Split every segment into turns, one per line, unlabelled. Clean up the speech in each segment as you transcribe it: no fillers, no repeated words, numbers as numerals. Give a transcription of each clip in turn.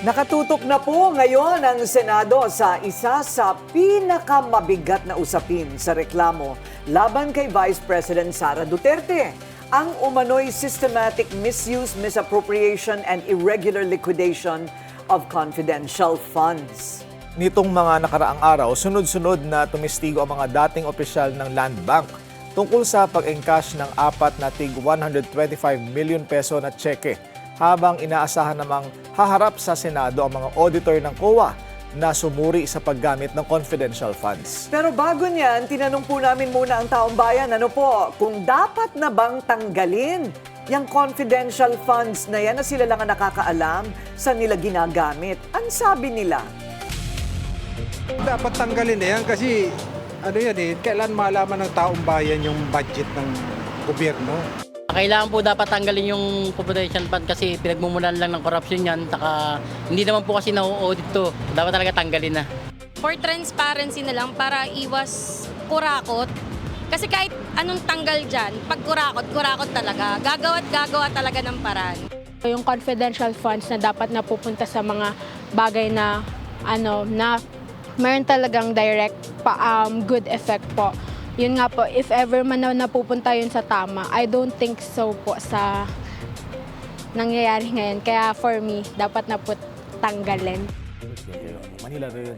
Nakatutok na po ngayon ang Senado sa isa sa pinakamabigat na usapin sa reklamo laban kay Vice President Sara Duterte, ang umano'y systematic misuse, misappropriation, and irregular liquidation of confidential funds.
Nitong mga nakaraang araw, sunod-sunod na tumistigo ang mga dating opisyal ng Land Bank tungkol sa pag-encash ng apat na tig 125 million peso na tseke, habang inaasahan namang haharap sa Senado ang mga auditor ng COA na sumuri sa paggamit ng confidential funds.
Pero bago niyan, tinanong po namin muna ang taong bayan, kung dapat na bang tanggalin yung confidential funds na yan na sila lang ang nakakaalam sa nila ginagamit. Ang sabi nila?
Dapat tanggalin na yan kasi kailan malaman ng taong bayan yung budget ng gobyerno.
Kailangan po dapat tanggalin yung confidential fund kasi pinagmumulan lang ng corruption yan. Taka, hindi naman po kasi na-audit to. Dapat talaga tanggalin na.
For transparency na lang para iwas kurakot. Kasi kahit anong tanggal dyan, pag kurakot talaga. Gagawa talaga ng paraan.
Yung confidential funds na dapat napupunta sa mga bagay na na mayroon talagang direct good effect po. Yun nga po, if ever man na napupunta yun sa tama, I don't think so po sa nangyayari ngayon. Kaya for me, dapat na po tanggalin.
Manila rin.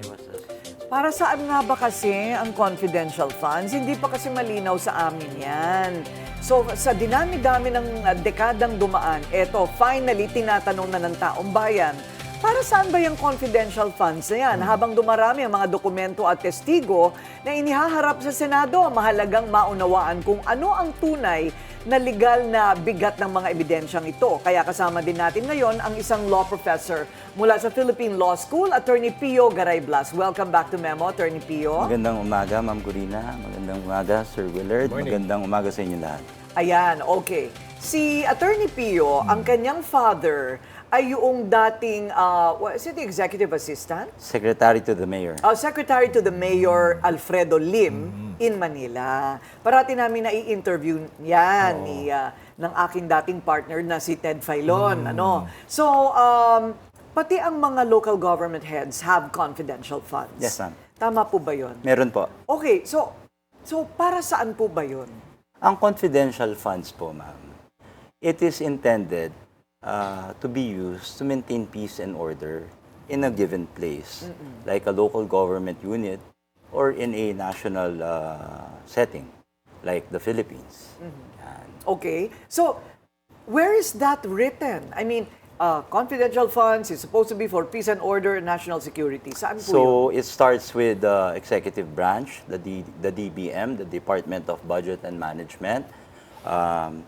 Para saan nga ba kasi ang confidential funds? Hindi pa kasi malinaw sa amin yan. So sa dinami-dami ng dekadang dumaan, eto, finally tinatanong na ng taong bayan, para saan ba yung confidential funds na yan? Habang dumarami ang mga dokumento at testigo na inihaharap sa Senado, mahalagang maunawaan kung ano ang tunay na legal na bigat ng mga ebidensyang ito. Kaya kasama din natin ngayon ang isang law professor mula sa Philippine Law School, Attorney Pio Garay-Blas. Welcome back to Memo, Attorney Pio.
Magandang umaga, Ma'am Corina. Magandang umaga, Sir Willard. Magandang umaga sa inyo lahat.
Ayan, okay. Si Attorney Pio, ang kanyang father ay yung dating, is it the executive assistant?
Secretary to the Mayor.
Secretary to the Mayor Alfredo Lim in Manila. Parati namin nai-interview yan ng aking dating partner na si Ted Filon. So, pati ang mga local government heads have confidential funds.
Yes, ma'am.
Tama po ba yun?
Meron po.
Okay, so para saan po ba yun?
Ang confidential funds po, ma'am, it is intended to be used to maintain peace and order in a given place, like a local government unit or in a national setting, like the Philippines. Yan.
Okay, so where is that written? I mean, confidential funds is supposed to be for peace and order and national security. Saan po yun?
So it starts with the executive branch, the DBM, the Department of Budget and Management.
And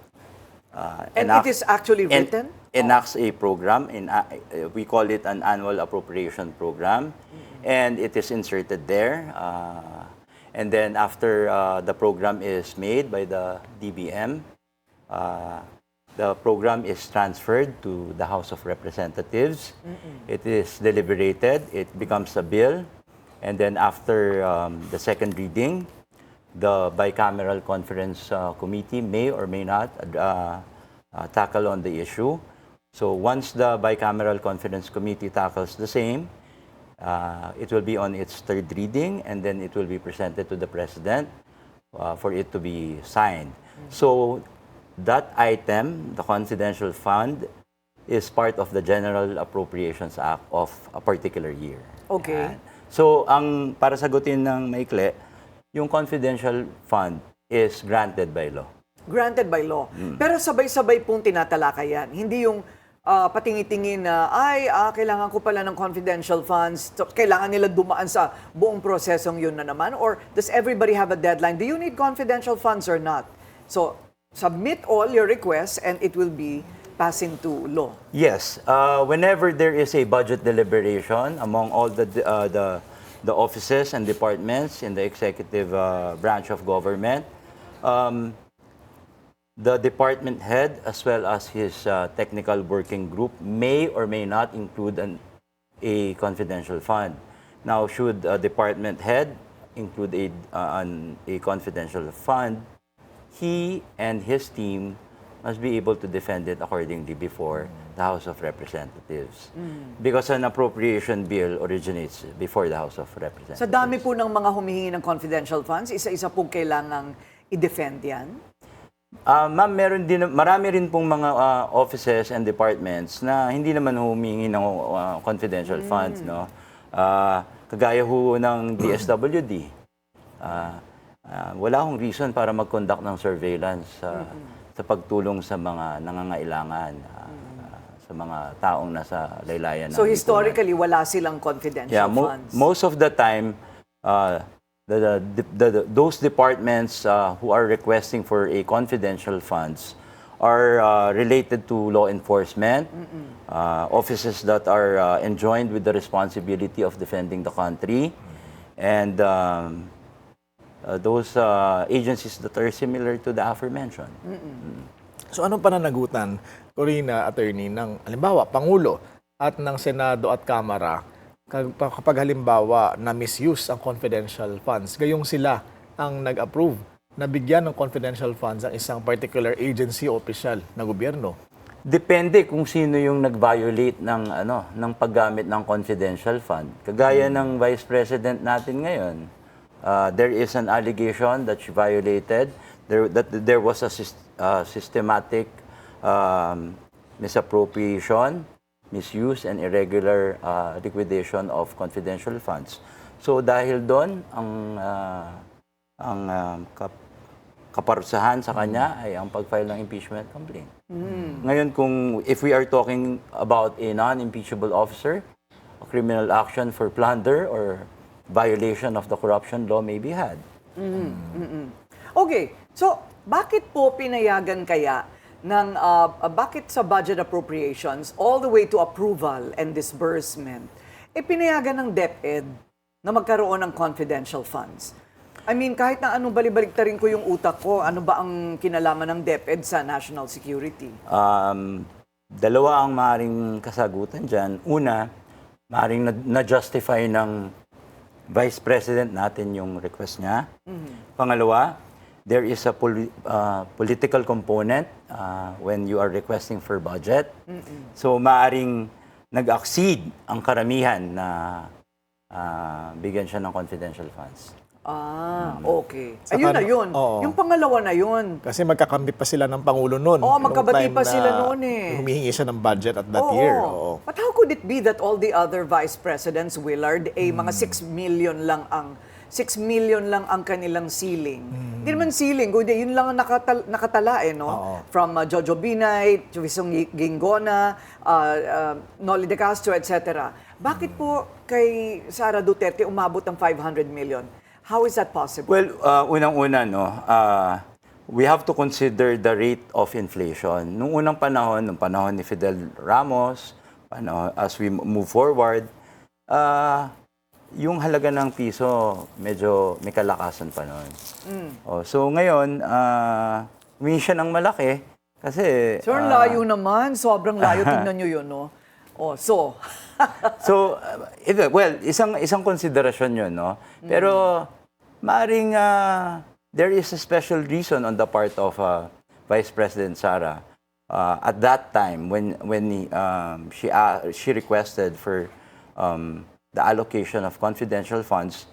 it is actually written?
Enacts a program, we call it an annual appropriation program, and it is inserted there. And then after the program is made by the DBM, the program is transferred to the House of Representatives. It is deliberated, it becomes a bill, and then after the second reading, the bicameral conference committee may or may not tackle on the issue. So once the bicameral conference committee tackles the same, it will be on its third reading, and then it will be presented to the President for it to be signed. So that item, the confidential fund, is part of the General Appropriations Act of a particular year.
Okay.
Yan. So para sagutin ng maikli, yung confidential fund is granted by law.
Granted by law. Pero sabay-sabay pong tinatalakay yan. Hindi yung patingi-tingin na, kailangan ko pala ng confidential funds. So, kailangan nila dumaan sa buong prosesong yun na naman? Or does everybody have a deadline? Do you need confidential funds or not? So, submit all your requests and it will be passing to law.
Yes. Whenever there is a budget deliberation among all the offices and departments in the executive branch of government, the department head as well as his technical working group may or may not include a confidential fund. Now, should a department head include a confidential fund, he and his team must be able to defend it accordingly before the House of Representatives. Because an appropriation bill originates before the House of Representatives.
Sa dami po ng mga humihingi ng confidential funds, isa-isa po kailangang i-defend yan?
Ma'am, marami rin pong mga offices and departments na hindi naman humingi ng confidential funds, no? Kagaya ho ng DSWD. Wala akong reason para mag-conduct ng surveillance sa pagtulong sa mga nangangailangan, sa mga taong nasa laylayan ng
So
lipunan.
historically, wala silang confidential funds?
Most of the time, those departments who are requesting for a confidential funds are related to law enforcement, offices that are enjoined with the responsibility of defending the country, and those agencies that are similar to the aforementioned.
So anong pananagutan, Corina, attorney, ng halimbawa, Pangulo at ng Senado at Kamara kapag halimbawa na misuse ang confidential funds, gayong sila ang nag-approve na bigyan ng confidential funds ang isang particular agency o opisyal na gobyerno?
Depende kung sino yung nag-violate ng paggamit ng confidential fund. Kagaya ng Vice President natin ngayon, there is an allegation that she violated, that there was a systematic misappropriation, misuse, and irregular liquidation of confidential funds. So dahil doon, ang kaparusahan sa kanya ay ang pag-file ng impeachment complaint. Ngayon, if we are talking about a non-impeachable officer, a criminal action for plunder or violation of the corruption law may be had.
Okay, so bakit po pinayagan kaya ng bakit sa budget appropriations all the way to approval and disbursement pinayagan ng DepEd na magkaroon ng confidential funds? I mean, kahit na anong balibaliktarin ko yung utak ko, ano ba ang kinalaman ng DepEd sa national security?
Dalawa ang maaaring kasagutan dyan. Una, maaaring na-justify ng Vice President natin yung request niya. Pangalawa, there is a political component when you are requesting for budget. So, maaaring nag-exceed ang karamihan na bigyan siya ng confidential funds.
Okay.
Sa
Ayun na yun.
Oo.
Yung pangalawa na yun.
Kasi magkakampi pa sila ng Pangulo noon.
Oo,
Nung
magkabati
time
pa
na
sila noon eh.
Humihingi siya ng budget at that
Oo.
year. Oo.
But how could it be that all the other vice presidents, Willard, mga 6 million lang ang kanilang ceiling. Hindi naman ceiling, kundi yun lang ang nakatala no?
Oo.
From Jojo Binay, Chuvisong Ginggona, Noli De Castro, etc. Bakit po kay Sara Duterte umabot ng 500 million? How is that possible?
Well, unang-una, we have to consider the rate of inflation. Nung unang panahon, nung panahon ni Fidel Ramos, as we move forward, yung halaga ng piso, medyo may kalakasan pa noon. So ngayon, humingi siya ng malaki kasi...
Sir, layo naman. Sobrang layo. Tingnan nyo yun, no?
So, isang konsiderasyon yun, no? Pero, maaring there is a special reason on the part of Vice President Sara at that time when she requested for the allocation of confidential funds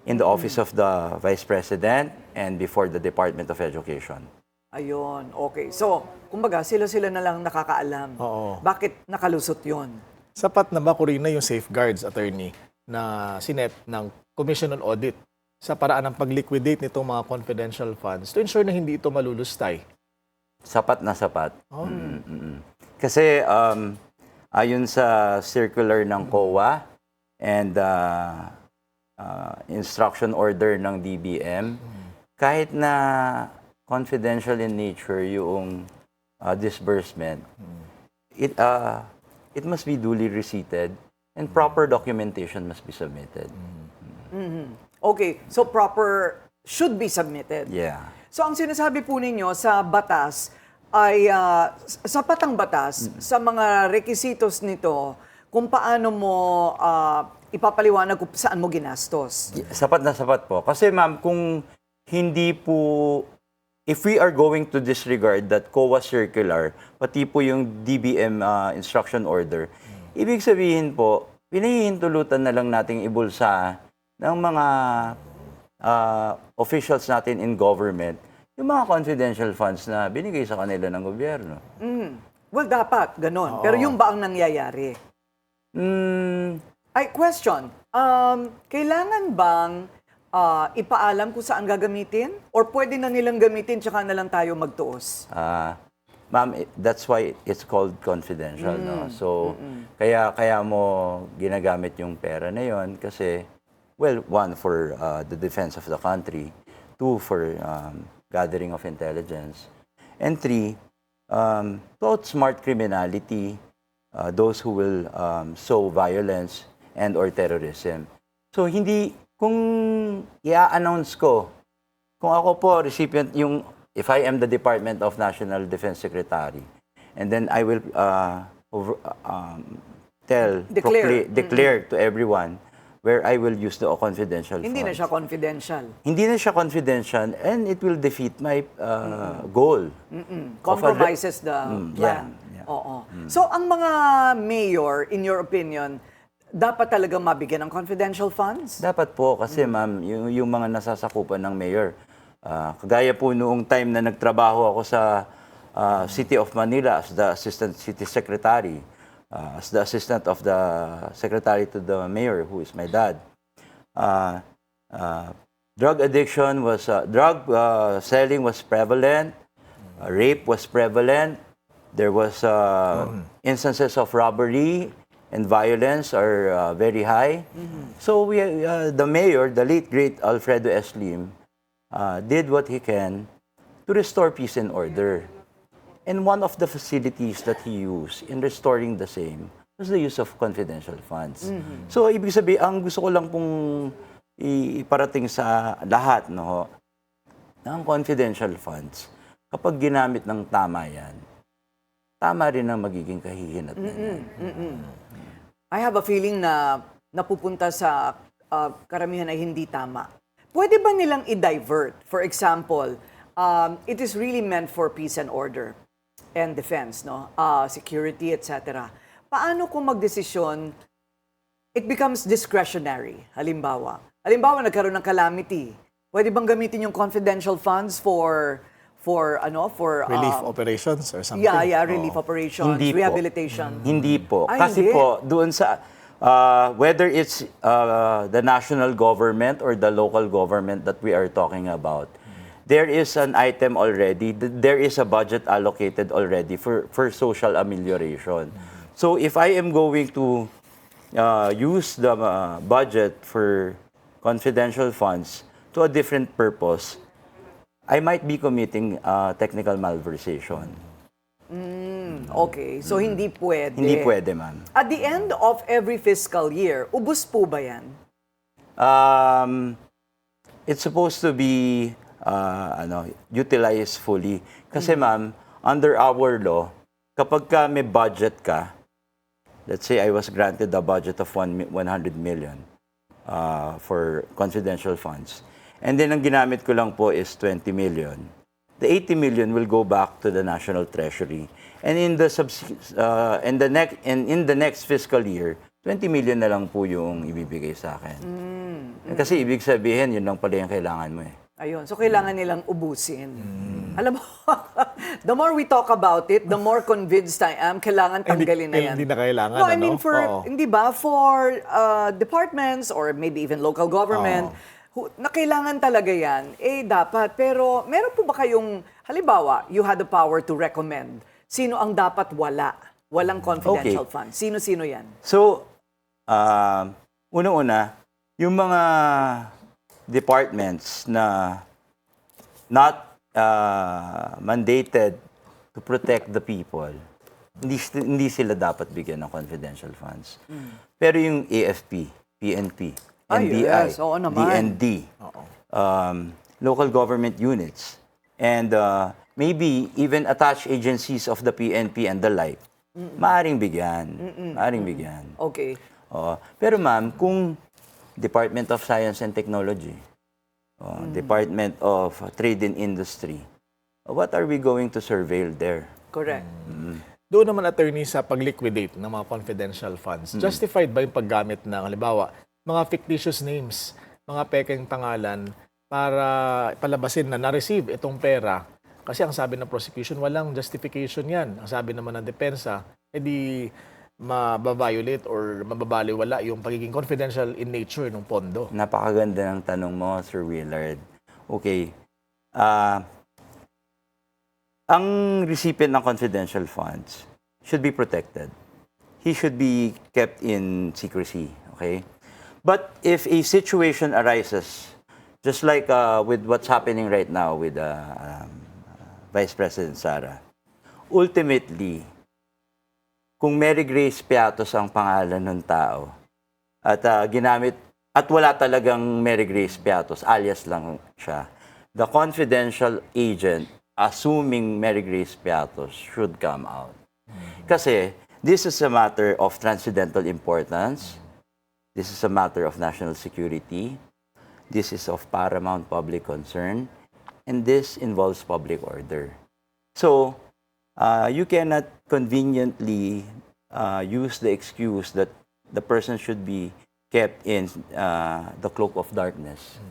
in the office of the Vice President and before the Department of Education.
Ayun, okay. So, kumbaga, sila na lang nakakaalam.
Oo.
Bakit nakalusot yon?
Sapat na ba, Corina, yung safeguards, attorney, na sinet ng Commission on Audit sa paraan ng pag-liquidate nitong mga confidential funds to ensure na hindi ito malulustay?
Sapat na sapat.
Oh.
Kasi ayon sa circular ng COA and instruction order ng DBM, kahit na confidential in nature yung disbursement, it must be duly receipted and proper documentation must be submitted.
Okay, so should be submitted.
Yeah.
So, ang sinasabi po ninyo sa batas ay sapat ang batas sa mga requisitos nito kung paano mo ipapaliwanag kung saan mo ginastos.
Sapat na sapat po. Kasi ma'am, kung hindi po if we are going to disregard that COA circular, pati po yung DBM instruction order, ibig sabihin po, pinahihintulutan na lang nating ibulsa ng mga officials natin in government yung mga confidential funds na binigay sa kanila ng gobyerno.
Well, dapat, ganon. Pero yung ba ang nangyayari? Ay, question. Kailangan bang ipaalam kung saan gagamitin? Or pwede na nilang gamitin tsaka na lang tayo magtuos?
Ma'am, that's why it's called confidential, no? So, kaya mo ginagamit yung pera na yon kasi, well, one, for the defense of the country, two, for gathering of intelligence, and three, to outsmart criminality, those who will sow violence and or terrorism. So, kung i-announce ko, kung ako po, recipient, if I am the Department of National Defense Secretary, and then I will declare to everyone where I will use the confidential
Hindi na
funds.
siya confidential.
Hindi na siya confidential, and it will defeat my goal.
Compromises the plan.
yeah.
Oo. So, ang mga mayor, in your opinion, dapat talagang mabigyan ng confidential funds?
Dapat po, kasi ma'am, yung mga nasasakupan ng mayor, kagaya po noong time na nagtrabaho ako sa City of Manila as the Assistant City Secretary, as the assistant of the secretary to the mayor, who is my dad. Drug addiction was, drug selling was prevalent, rape was prevalent, there was instances of robbery and violence are very high. So the mayor, the late great Alfredo S. Lim, did what he can to restore peace and order. And one of the facilities that he used in restoring the same was the use of confidential funds. So, ibig sabihin, ang gusto ko lang pong iparating sa lahat, no, ng confidential funds, kapag ginamit ng tama yan, tama rin ang magiging kahihinat na yan.
I have a feeling na napupunta sa karamihan ay hindi tama. Pwede ba nilang i-divert? For example, it is really meant for peace and order and defense, no? Security, etc. Paano kung magdesisyon, it becomes discretionary? Halimbawa, nagkaroon ng calamity. Pwede bang gamitin yung confidential funds for
Relief operations or something?
Yeah, relief operations,
Hindi po.
rehabilitation.
Hindi po.
Ay,
Kasi
hindi.
po, doon sa, whether it's the national government or the local government that we are talking about, there is an item already, there is a budget allocated already for social amelioration. So if I am going to use the budget for confidential funds to a different purpose, I might be committing technical malversation.
Okay, so hindi pwede.
Hindi pwede, ma'am.
At the end of every fiscal year, ubus po ba yan?
It's supposed to be utilized fully. Kasi ma'am, under our law, kapag ka may budget ka, let's say I was granted a budget of 100 million for confidential funds. And then ang ginamit ko lang po is 20 million. The 80 million will go back to the National Treasury. And in the next fiscal year, 20 million na lang po yung ibibigay sa akin. Kasi ibig sabihin, yun lang pala yung kailangan mo eh.
Ayun, so kailangan nilang ubusin. Alam mo, the more we talk about it, the more convinced I am, kailangan tanggalin na yan.
Hindi na kailangan,
No, I mean,
ano?
for,
Oo.
hindi ba, for departments or maybe even local government, na kailangan talaga yan, dapat. Pero meron po ba kayong, halimbawa, you had the power to recommend, sino ang dapat walang confidential fund? Sino-sino yan?
So, unang-una, yung mga departments na not mandated to protect the people, hindi sila dapat bigyan ng confidential funds. Pero yung AFP, PNP, NBI,
yes. Oo naman.
DND, local government units, and maybe even attached agencies of the PNP and the like, maaring bigyan. Maaring bigyan.
Okay.
Pero ma'am, kung Department of Science and Technology, Department of Trade and Industry, what are we going to surveil there?
Correct.
Doon naman, attorney, sa pag-liquidate ng mga confidential funds, justified ba yung paggamit ng, halimbawa, mga fictitious names, mga pekeng pangalan, para palabasin na na-receive itong pera? Kasi ang sabi ng prosecution, walang justification yan. Ang sabi naman ng depensa, edi mababiolate or mababaliwala yung pagiging confidential in nature ng pondo.
Napakaganda ng tanong mo, Sir Willard. Okay. Ang recipient ng confidential funds should be protected. He should be kept in secrecy, okay? But if a situation arises, just like with what's happening right now with Vice President Sara, ultimately, kung Mary Grace Piatos ang pangalan ng tao at ginamit at wala talagang Mary Grace Piatos, alias lang siya, the confidential agent assuming Mary Grace Piatos should come out. Kasi this is a matter of transcendental importance. This is a matter of national security. This is of paramount public concern. And this involves public order. So, you cannot conveniently use the excuse that the person should be kept in the cloak of darkness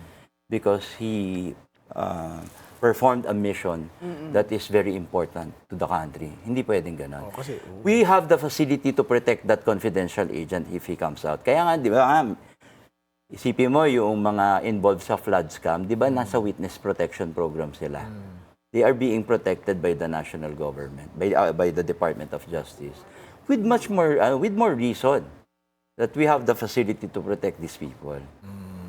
because he performed a mission that is very important to the country. Hindi pwedeng ganon. We have the facility to protect that confidential agent if he comes out. Kaya nga, di ba, isipin mo yung mga involved sa flood scam, di ba nasa witness protection program sila? They are being protected by the national government, by the Department of Justice, with with more reason that we have the facility to protect these people.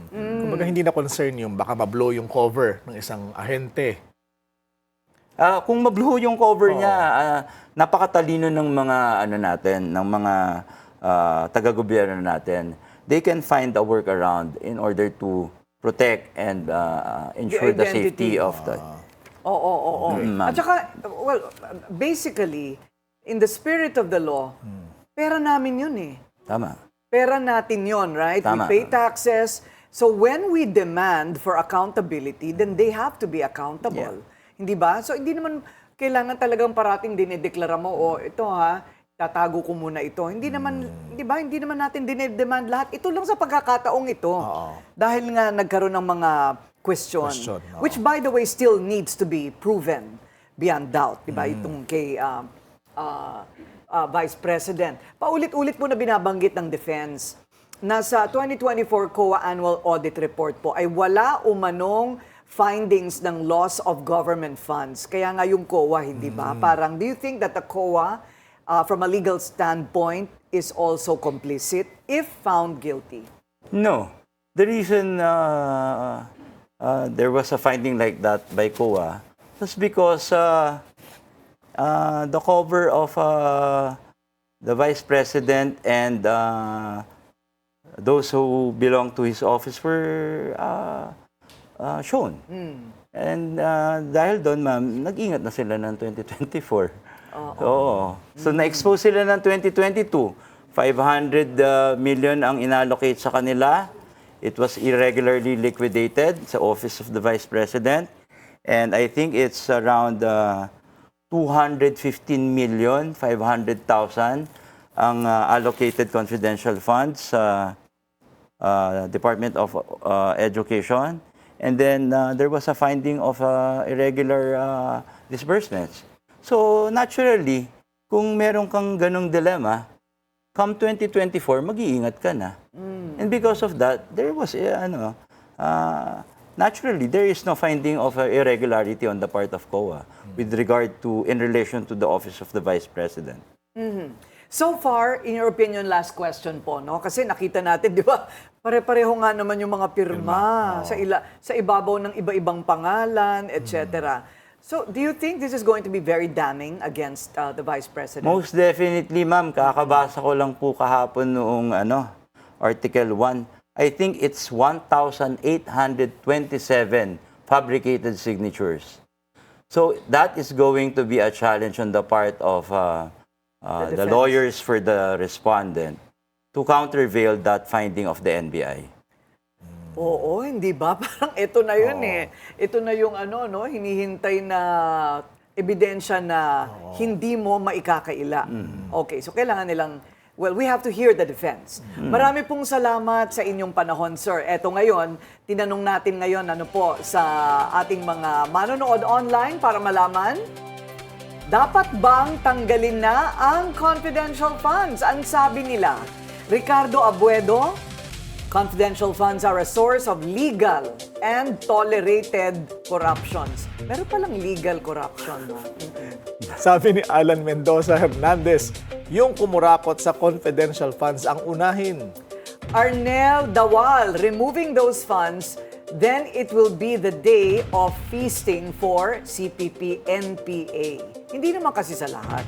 Kumbaga hindi na concern yung baka mablow yung cover ng isang ahente.
Kung mablow yung cover niya, napakatalino ng mga ng mga taga-gobyerno natin. They can find a workaround in order to protect and ensure the safety of the.
Oo. At saka, well, basically, in the spirit of the law, pera namin yun eh.
Tama.
Pera natin yun, right?
Tama.
We pay taxes. So when we demand for accountability, then they have to be accountable. Hindi ba? So hindi naman kailangan talagang parating dinideklara mo, ito tatago ko muna ito. Hindi naman, di ba? Hindi naman natin dinidemand lahat. Ito lang sa pagkakataong ito. Dahil nga nagkaroon ng mga question. Which by the way still needs to be proven beyond doubt. Di ba? Itong kay Vice President. Paulit-ulit po na binabanggit ng defense na sa 2024 COA Annual Audit Report po ay wala umanong findings ng loss of government funds. Kaya nga yung COA, hindi ba? Parang, do you think that the COA, from a legal standpoint, is also complicit if found guilty?
No. The reason there was a finding like that by COA was because the cover of the Vice President and those who belong to his office were shown. And dahil doon, ma'am, nag-ingat na sila ng 2024. Oo. So, na-expose sila ng 2022. 500 million ang inallocate sa kanila. It was irregularly liquidated sa Office of the Vice President. And I think it's around 215,500,000 ang allocated confidential funds sa Department of Education. And then there was a finding of irregular disbursements. So naturally, kung meron kang ganong dilemma, come 2024, mag-iingat ka na. And because of that, there was, naturally, there is no finding of irregularity on the part of COA with regard to, in relation to the Office of the Vice President.
So far, in your opinion, last question po, no? Kasi nakita natin, di ba, pare-pareho nga naman yung mga pirma sa ibabaw ng iba-ibang pangalan, etc. So, do you think this is going to be very damning against the Vice President?
Most definitely, ma'am. Kakabasa ko lang po kahapon noong Article 1. I think it's 1,827 fabricated signatures. So, that is going to be a challenge on the part of the lawyers for the respondent to countervail that finding of the NBI.
Oo, hindi ba? Parang ito na yun eh. Ito na yung ano, no, hinihintay na ebidensya na hindi mo maikakaila. Okay, so kailangan nilang, well, we have to hear the defense. Marami pong salamat sa inyong panahon, sir. Eto ngayon, tinanong natin ngayon ano po sa ating mga manonood online para malaman, dapat bang tanggalin na ang confidential funds? Ang sabi nila, Ricardo Abuedo, confidential funds are a source of legal and tolerated corruptions. Meron palang legal corruption, no?
Sabi ni Alan Mendoza Hernandez, yung kumurakot sa confidential funds ang unahin.
Arnel Dawal, removing those funds, then it will be the day of feasting for CPP-NPA. Hindi naman kasi sa lahat.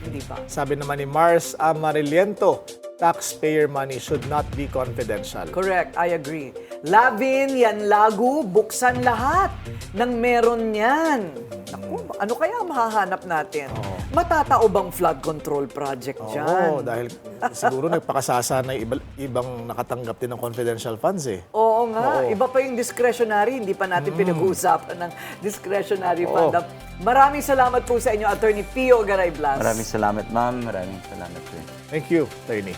Hindi ba?
Sabi naman ni Mars Amariliento, taxpayer money should not be confidential.
Correct, I agree. Lavin, yan lagu, buksan lahat ng meron yan. Naku, ano kaya mahahanap natin? Matatao bang flood control project dyan?
Oo, dahil siguro nagpakasasa na ibang nakatanggap din ng confidential funds eh.
Oo nga,
Oo.
iba pa yung discretionary, hindi pa natin pinag-uusapan ng discretionary
Oo.
fund. Maraming salamat po sa inyo, Attorney Pio Garay Blas.
Maraming salamat, ma'am. Maraming salamat rin.
Thank you, Attorney.